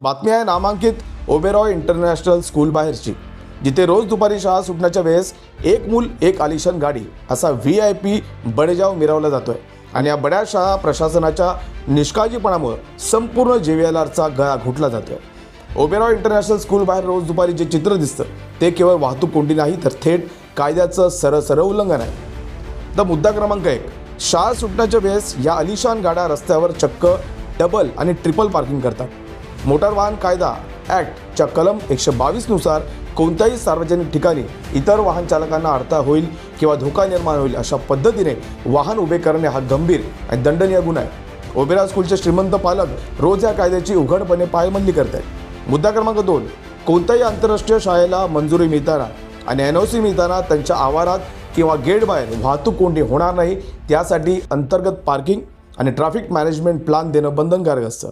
बातमी आहे नामांकित ओबेरॉय इंटरनॅशनल स्कूल बाहेरची, जिथे रोज दुपारी शाळा सुटण्याच्या वेळेस एक मूल एक आलिशान गाडी असा VIP बडेजाव मिरवला जातोय आणि या बड्या शाळा प्रशासनाच्या निष्काळजीपणामुळे संपूर्ण JVLRचा गळा घुटला जातोय। ओबेरॉय इंटरनॅशनल स्कूल बाहेर रोज दुपारी जे चित्र दिसतं ते केवळ वाहतूक कोंडी नाही तर थेट कायद्याचं सरळ उल्लंघन आहे। तर मुद्दा क्रमांक 1, शाळा सुटण्याच्या वेळेस या आलिशान गाड्या रस्त्यावर चक्क डबल आणि ट्रिपल पार्किंग करतात। मोटार वाहन कायदा ॲक्टच्या कलम 122 नुसार कोणत्याही सार्वजनिक ठिकाणी इतर वाहन चालकांना अडथळा होईल किंवा धोका निर्माण होईल अशा पद्धतीने वाहन उभे करणे हा गंभीर आणि दंडनीय गुन्हा आहे। ओबेरॉय स्कूलचे श्रीमंत पालक रोज या कायद्याची उघडपणे पायमल्ली करत आहेत। मुद्दा क्रमांक 2, कोणत्याही आंतरराष्ट्रीय शाळेला मंजुरी मिळताना आणि NOC मिळताना त्यांच्या आवारात किंवा गेट बाहेर वाहतूक कोंडी होणार नाही, त्यासाठी अंतर्गत पार्किंग आणि ट्रॅफिक मॅनेजमेंट प्लान देणं बंधनकारक असतं।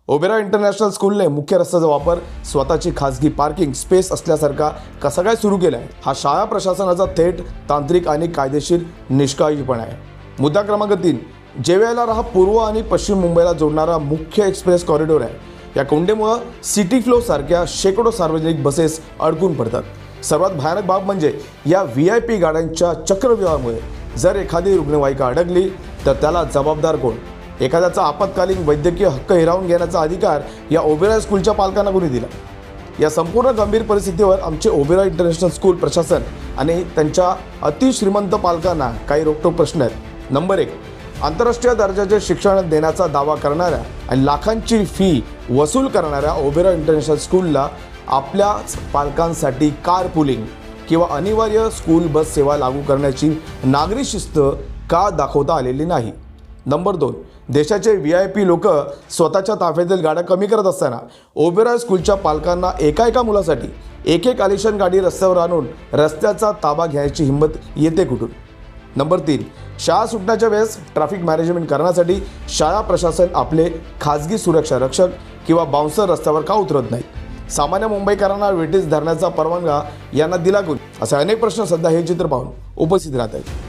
ओबेरॉय इंटरनॅशनल स्कूलने मुख्य रस्त्याचा वापर स्वतःची खासगी पार्किंग स्पेस असल्यासारखा कसा काय सुरू केला आहे, हा शाळा प्रशासनाचा थेट तांत्रिक आणि कायदेशीर निष्काळजीपणा आहे। मुद्दा क्रमांक 3, JVLR हा पूर्व आणि पश्चिम मुंबईला जोडणारा मुख्य एक्सप्रेस कॉरिडॉर आहे। या कोंडीमुळे सिटी फ्लो सारख्या शेकडो सार्वजनिक बसेस अडकून पडतात। सर्वात भयानक बाब म्हणजे या VIP गाड्यांच्या चक्रव्यूहामुळे जर एखादी रुग्णवाहिका अडकली तर त्याला जबाबदार कोण? एखाद्याचा आपत्कालीन वैद्यकीय हक्क हिरावून घेण्याचा अधिकार या ओबेरॉय स्कूलच्या पालकांना कोणी दिला? या संपूर्ण गंभीर परिस्थितीवर आमचे ओबेरॉय इंटरनॅशनल स्कूल प्रशासन आणि त्यांच्या अतिश्रीमंत पालकांना काही रोखठोक प्रश्न आहेत। नंबर 1, आंतरराष्ट्रीय दर्जाचे शिक्षण देण्याचा दावा करणाऱ्या आणि लाखांची फी वसूल करणाऱ्या ओबेरॉय इंटरनॅशनल स्कूलला आपल्याच पालकांसाठी कार पुलिंग किंवा अनिवार्य स्कूल बस सेवा लागू करण्याची नागरी शिस्त का दाखवता आलेली नाही? नंबर 2, देशाचे VIP लोक स्वतःच्या ताफ्यातील गाड्या कमी करत असताना ओबेरॉय स्कूलच्या पालकांना एका मुलासाठी एक आलिशान गाडी रस्त्यावर आणून रस्त्याचा ताबा घ्यायची हिंमत येते कुठून? नंबर 3, शाळा सुटण्याच्या वेळेस ट्रॅफिक मॅनेजमेंट करण्यासाठी शाळा प्रशासन आपले खाजगी सुरक्षा रक्षक किंवा बाउन्सर रस्त्यावर का उतरत नाही? सामान्य मुंबईकरांना वेटीस धरण्याचा परवानगा यांना दिला कोणी? असे अनेक प्रश्न सध्या हे चित्र पाहून उपस्थित राहत आहेत।